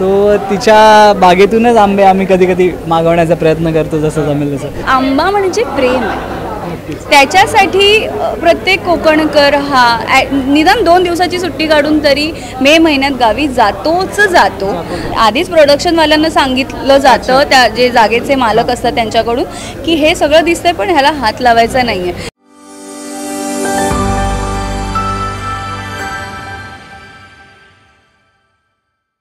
So तिच्या बागेतूनच आंबे आम्ही कधी कधी मागवण्याचा प्रयत्न करतो, जसं जमेल तसं. आंबा म्हणजे प्रेम आहे, त्याच्यासाठी प्रत्येक कोकणकर हा निदान 2 दिवसाची सुट्टी काढून तरी मे महिन्यात गावी जातोच जातो. आधीच प्रोडक्शनवाल्यांना सांगितलं जातं, त्या जे जागेचे मालक असतात त्यांच्याकडून, की हे सगळं दिसतंय पण ह्याला हात लावायचा नाही आहे.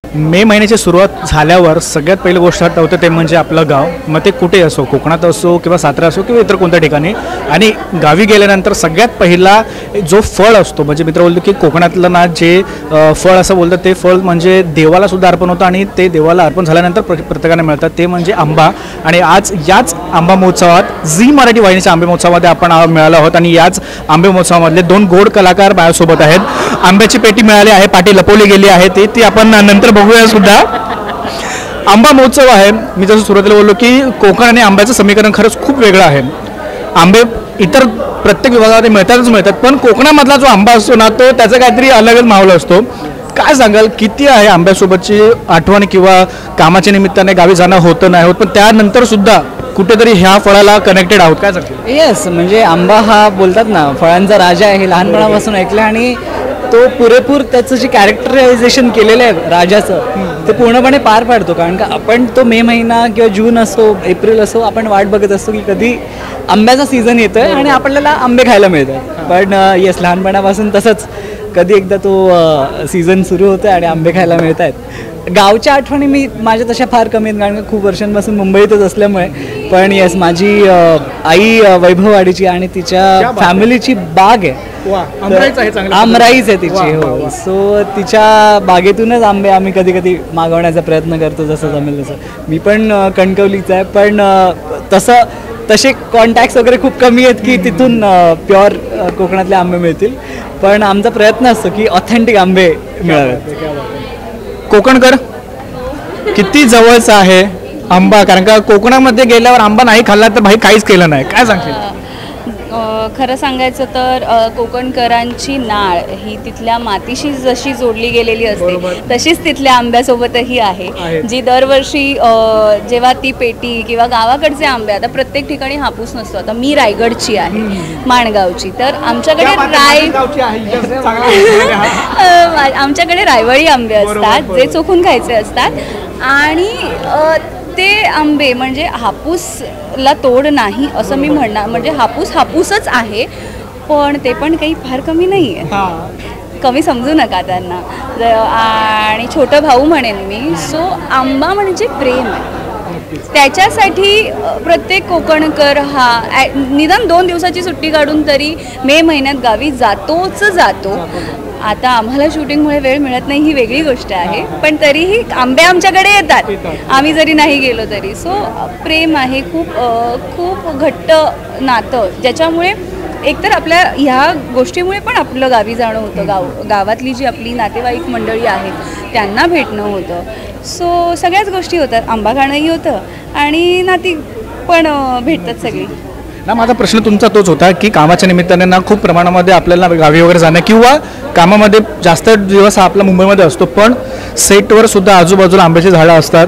मे महिन्याची सुरुवात झाल्यावर सगळ्यात पहिली गोष्ट आठवते ते म्हणजे आपलं गाव. मग ते कुठे असो, कोकणात असो किंवा सातारा असो किंवा इतर कोणत्या ठिकाणी. आणि गावी गेल्यानंतर सगळ्यात पहिला जो फळ असतो, म्हणजे मित्र बोलतो की कोकणातलं ना जे फळ असं बोलतात ते फळ म्हणजे देवाला सुद्धा अर्पण होतं आणि ते देवाला अर्पण झाल्यानंतर प्रत्येकाने मिळतात, ते म्हणजे आंबा. आणि आज याच आंबा महोत्सवात झी मराठी वाहिनीच्या आंबे महोत्सवामध्ये आपण मिळालो आहोत आणि याच आंबे महोत्सवामधले 2 गोड कलाकार माझ्यासोबत आहेत. आंब्याची पेटी मिळाली आहे, पाटी लपवली गेली आहे, ती आपण नंतर बघूया सुद्धा. आंबा महोत्सव आहे. मी जसं सुरुवातीला बोललो की कोकण आणि आंब्याचं समीकरण खरंच खूप वेगळं आहे. आंबे इतर प्रत्येक विभागामध्ये मिळतात, पण कोकणामधला जो आंबा असतो ना, तो त्याचा काहीतरी अलगच माहोल असतो. काय सांगाल, किती आहे आंब्यासोबतची आठवण किंवा कामाच्या निमित्ताने गावी जाणं होतं नाही होत, पण त्यानंतर सुद्धा कुठेतरी ह्या फळाला कनेक्टेड आहोत, काय सांगतो? येस, म्हणजे आंबा हा बोलतात ना फळांचा राजा आहे, हे लहानपणापासून ऐकलं. आणि तो पुरेपूर त्याचं जे कॅरेक्टरायझेशन केलेलं आहे राजाचं, ते पूर्णपणे पार पाडतो. कारण का आपण तो मे महिना किंवा जून असो, एप्रिल असो, आपण वाट बघत असतो की कधी आंब्याचा सीझन येतो आहे आणि आपल्याला आंबे खायला मिळतात. पण येस, लहानपणापासून तसंच कधी एकदा तो सीझन सुरू होतो आणि आंबे खायला मिळत आहेत. गावच्या आठवणी माझ्या तशा फार कमी आहेत, कारण का खूप वर्षांपासून मुंबईतच असल्यामुळे. पण येस, माझी आई वैभववाडीची आणि तिच्या फॅमिलीची बाग आहे, आमराईच आहे तिची. हो, सो तिच्या बागेतूनच आंबे आम्ही कधी कधी मागवण्याचा प्रयत्न करतो, जसं जमेल तसं. मी पण कणकवलीचा आहे, पण तसे कॉन्टॅक्ट्स वगैरे खूप कमी आहेत की तिथून प्युअर कोकणातले आंबे मिळतील. पण आमचा प्रयत्न असतो की ऑथेंटिक आंबे मिळावेत. कोकणकर किती जवळचा आहे आंबा, कारण का कोकणामध्ये गेल्यावर आंबा नाही खाल्ला तर भाई काहीच केलं नाही, काय सांगशील? खरं सांगायचं तर कोकणकरांची नाळ ही तिथल्या मातीशी जशी जोडली गेलेली असते, तशीच तिथल्या आंब्यासोबतही आहे, जी दरवर्षी जेव्हा ती पेटी किंवा गावाकडचे आंबे, आता प्रत्येक ठिकाणी हापूस नसतो. आता मी रायगडची आहे, माणगावची, तर आमच्याकडे आमच्याकडे रायवळी आंबे असतात जे चोखून खायचे असतात. आणि ते आंबे म्हणजे हापूसला तोड नाही असं मी म्हणणार, म्हणजे हापूसच आहे, पण ते पण काही फार कमी नाही आहे, कमी समजू नका त्यांना. आणि छोटं भाऊ म्हणेन मी. सो आंबा म्हणजे प्रेम आहे, त्याच्यासाठी प्रत्येक कोकणकर हा निदान 2 दिवसाची सुट्टी काढून तरी मे महिन्यात गावी जातोच जातो. आता आम्हाला शूटिंगमुळे वेळ मिळत नाही ही वेगळी गोष्ट आहे, पण तरीही आंबे आमच्याकडे येतात आम्ही जरी नाही गेलो तरी. सो प्रेम आहे, खूप घट्ट नातं, ज्याच्यामुळे एकतर आपल्या ह्या गोष्टीमुळे पण आपलं गावी जाणं होतं, गावातली जी आपली नातेवाईक मंडळी आहेत त्यांना भेटणं होतं. सो सगळ्याच गोष्टी होतात, आंबा खाणंही होतं आणि नाती पण भेटतात सगळी. ना माझा प्रश्न तुमचा तोच होता की कामाच्या निमित्ताने ना खूप प्रमाणामध्ये आपल्याला गावी वगैरे जाणं किंवा कामामध्ये जास्त दिवस हा आपला मुंबईमध्ये असतो, पण सेटवर सुद्धा आजूबाजूला आंब्याची झाडं असतात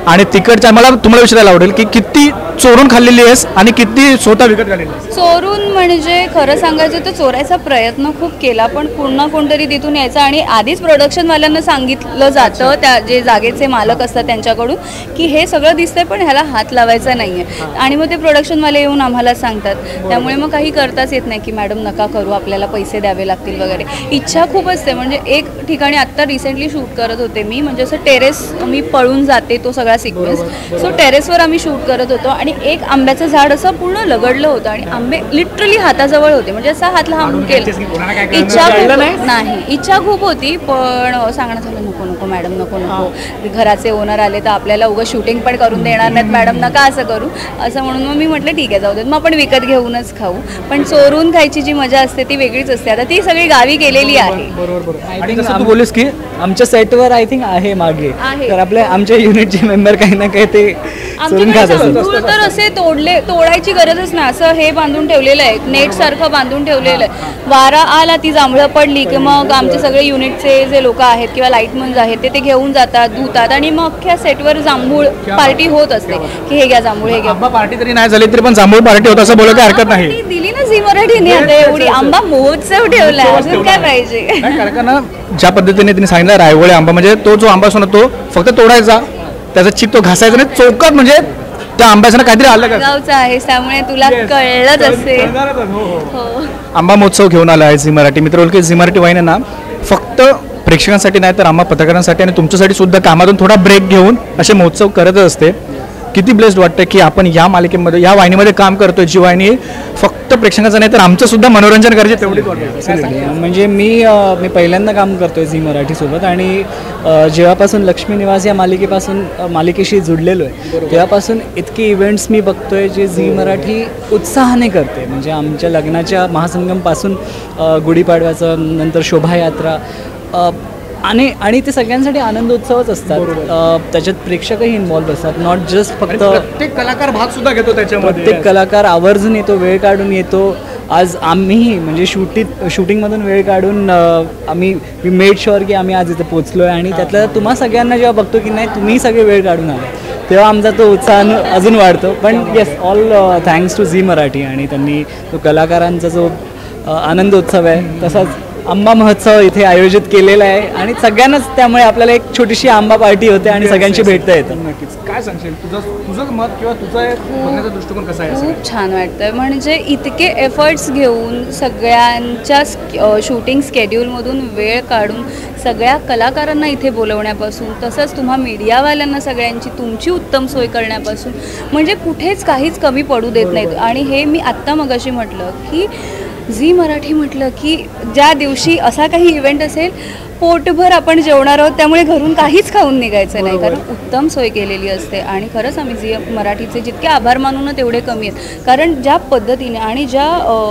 आणि तिकडच्या मला तुम्हाला विचारायला आवडेल की किती चोरून खाल्लेली आहेस आणि किती स्वतः विकत घालेली आहेस? चोरून म्हणजे खरं सांगायचं तर चोरायचा प्रयत्न खूप केला, पण पुन्हा कोणतरी तिथून यायचं आणि आधीच प्रोडक्शनवाल्यांना सांगितलं जातं, त्या जे जागेचे मालक असतात त्यांच्याकडून, की हे सगळं दिसतंय पण ह्याला हात लावायचा नाही आहे. आणि मग ते प्रोडक्शनवाले येऊन आम्हाला सांगतात, त्यामुळे मग काही करताच येत नाही की मॅडम नका करू, आपल्याला पैसे द्यावे लागतील वगैरे. इच्छा खूप असते. म्हणजे एक ठिकाणी आत्ता रिसेंटली शूट करत होते मी, म्हणजे असं टेरेस, मी पळून जाते तो सगळा सिक्वेन्स. सो टेरेसवर आम्ही शूट करत होतो आणि एक आंब्याचं झाड असं पूर्ण लगडलं होतं आणि आंबे लिटरली हाताजवळ होते, म्हणजे असा हात लांब केला. इच्छा खूप होती, पण सांगणं झालं नको मॅडम नको, घराचे ओनर आले तर आपल्याला उगाच शूटिंग पण करून देणार नाहीत मॅडम, नका असं करू, असं म्हणून मग मी म्हटलं ठीक आहे जाऊ देत, मग आपण विकत घेऊनच खाऊ. पण चोरून खायची जी मजा असते ती वेगळीच असते. आता ती सगळी गावी केलेली आहे. आणि जसं तू बोललीस की आमच्या सेटवर आय थिंक आहे मागे, तर आमच्या युनिटचे मेंबर काही ना काही ते चोरून खात असेल. जांभूळ तर असे तोडायची गरजच नाही, असं हे बांधून ठेवलेलं आहे, नेट सारखं बांधून ठेवलेलं आहे. वारा आला, ती जांभळं पडली की मग आमचे सगळे युनिटचे जे लोक आहेत किंवा लाईटमन्स आहेत ते घेऊन जातात, धुतात आणि मग अख्ख्या सेटवर जांभूळ पार्टी होत असते की हे घ्या जांभूळ, हे घ्या. आंबा पार्टी तरी नाही झाली तरी पण जांभूळ पार्टी होत असं बोलायला हरकत नाही. ती दिली ना झी मराठीने, आता एवढी आंबा महोत्सव ठेवलाय, अजून काय पाहिजे. कारण ना ज्या पद्धतीने त्यांनी सांगितलं रायवळे आंबा म्हणजे तो जो आंबा असतो ना तो फक्त तोडायचा, त्याचा चिक तो घासायचा नाही, चौकात म्हणजे त्या आंब्याचं काहीतरी आलं का गावचा आहे त्यामुळे तुला कळलंच असेल. हो. आंबा महोत्सव घेऊन आला आहे झी मराठी. मित्र की झी मराठी वाहिनी ना फक्त प्रेक्षकांसाठी नाही तर आम्हा पत्रकारांसाठी आणि तुमच्यासाठी सुद्धा कामातून थोडा ब्रेक घेऊन असे महोत्सव करतच असते. किती ब्लेस्ड वाटतं की आपण या मालिकेमध्ये या वाहिनीमध्ये काम करतोय, जी वाहिनी फक्त प्रेक्षकांचं नाही तर आमचं सुद्धा मनोरंजन करायचे तेवढीच वाटतं. म्हणजे मी पहिल्यांदा काम करतोय झी मराठीसोबत आणि जेव्हापासून लक्ष्मी निवास या मालिकेशी जुडलेलो आहे तेव्हापासून इतके इव्हेंट्स मी बघतोय जे झी मराठी उत्साहाने करते. म्हणजे आमच्या लग्नाच्या महासंगमपासून गुढीपाडव्याचं, नंतर शोभायात्रा आणि ते सगळ्यांसाठी आनंदोत्सवच असतात. त्याच्यात प्रेक्षकही इन्व्हॉल्व असतात, नॉट जस्ट फक्त प्रत्येक कलाकार भाग सुद्धा घेतो त्याच्यामध्ये. प्रत्येक कलाकार आवर्जून येतो, वेळ काढून येतो. आज आम्हीही म्हणजे शूटिंगमधून वेळ काढून मी मेड शुअर की आम्ही आज इथे पोचलो आहे आणि त्यातलं तुम्हा सगळ्यांना जेव्हा बघतो की नाही तुम्ही सगळे वेळ काढून आले तेव्हा आमचा तो उत्साह अजून वाढतो. पण yes, all thanks to Zee Marathi आणि त्यांनी तो कलाकारांचा जो आनंदोत्सव आहे तसाच आंबा महोत्सव इथे आयोजित केलेला आहे आणि सगळ्यांनाच त्यामुळे आपल्याला एक छोटीशी आंबा पार्टी होते आणि सगळ्यांची भेटता येतं. नक्कीच. काय सांगशील तुझं मत किंवा तुझा बघण्याचा दृष्टिकोन कसा आहे? खूप छान वाटतं. म्हणजे इतके एफर्ट्स घेऊन सगळ्यांच्या शूटिंग स्केड्यूलमधून वेळ काढून सगळ्या कलाकारांना इथे बोलवण्यापासून तसंच तुम्हा मीडियावाल्यांना सगळ्यांची तुमची उत्तम सोय करण्यापासून म्हणजे कुठेच काहीच कमी पडू देत नाहीत. आणि हे मी आत्ता मगाशी म्हटलं की झी मराठी म्हटलं की ज्या दिवशी असा काही इव्हेंट असेल पोटभर आपण जेवणार आहोत, त्यामुळे घरून काहीच खाऊन निघायचं नाही कारण उत्तम सोय केलेली असते. आणि खरंच आम्ही झी मराठीचे जितके आभार मानू ना तेवढे कमी आहेत, कारण ज्या पद्धतीने आणि ज्या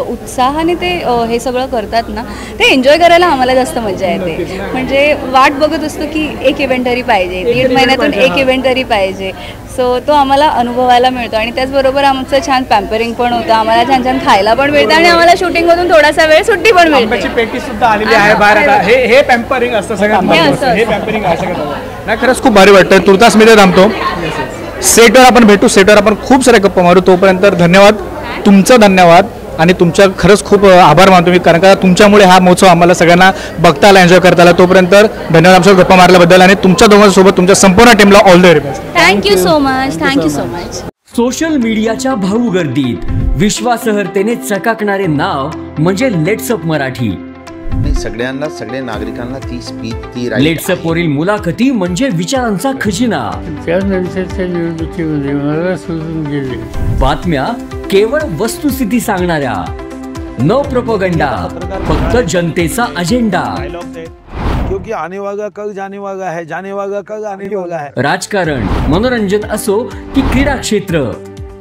उत्साहाने ते हे सगळं करतात ना ते एन्जॉय करायला आम्हाला जास्त मजा येते. म्हणजे वाट बघत असतो की एक इव्हेंट तरी पाहिजे, 1.5 महिन्यातून एक इव्हेंट तरी पाहिजे. सो तो आम्हाला अनुभवायला मिळतो आणि त्याचबरोबर आमचं छान पॅम्परिंग पण होतं, आम्हाला छान छान खायला पण मिळतं आणि आम्हाला शूटिंगमधून थोडासा वेळ सुट्टी पण मिळते. पेटी सुद्धा आलेली आहे बाहेर. हे पॅम्परिंग असतं सगळ्यात. हे पॅम्परिंग आहे सगळ्यात. नाही खरंच खूप भारी वाटतं. तुर्तास मी थांबतो. सेटवर आपण भेटू, सेटवर आपण खूप सारे गप्पा मारू. तोपर्यंत धन्यवाद, तुमचं धन्यवाद आणि तुमच्या खरंच खूप आभार मानतो मी कारण का तुमच्यामुळे हा महोत्सव आम्हाला सगळ्यांना बघता आला, एन्जॉय करता आला. तोपर्यंत धन्यवाद आमच्या गप्पा मारल्याबद्दल आणि तुमच्या दोघांसोबत तुमच्या संपूर्ण टीमला all the very best. Thank you so much. Thank you so much. Social मीडियाच्या भाऊ गर्दीत विश्वासार्हतेने चकाकणारे नाव म्हणजे लेट्सअप मराठी. सगळ्यांना, सगळ्या नागरिकांना ती स्पीच, ती लेट्सअप वरील मुलाखती म्हणजे विचारांचा खजिना. त्यानंतरच्या निवडणुकीमध्ये मला सोडून गेले. बातम्या केवळ वस्तुस्थिती सांगणाऱ्या, न प्रोपगंडा, फक्त जनतेचा अजेंडा. क्योंकि आने वाला कल जाने वाला है, जाने वाला कल आने वाला है. राजकारण, मनोरंजन असो की क्रीडा क्षेत्र,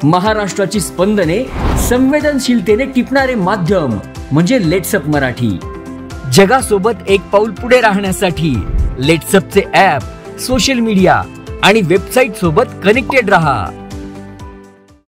महाराष्ट्राची स्पंदने संवेदनशीलतेने टिपणारे माध्यम म्हणजे लेट्सअप मराठी. जगासोबत एक पाऊल पुढे राहण्यासाठी लेट्सअपचे ॲप, सोशल मीडिया आणि वेबसाईट सोबत कनेक्टेड रहा.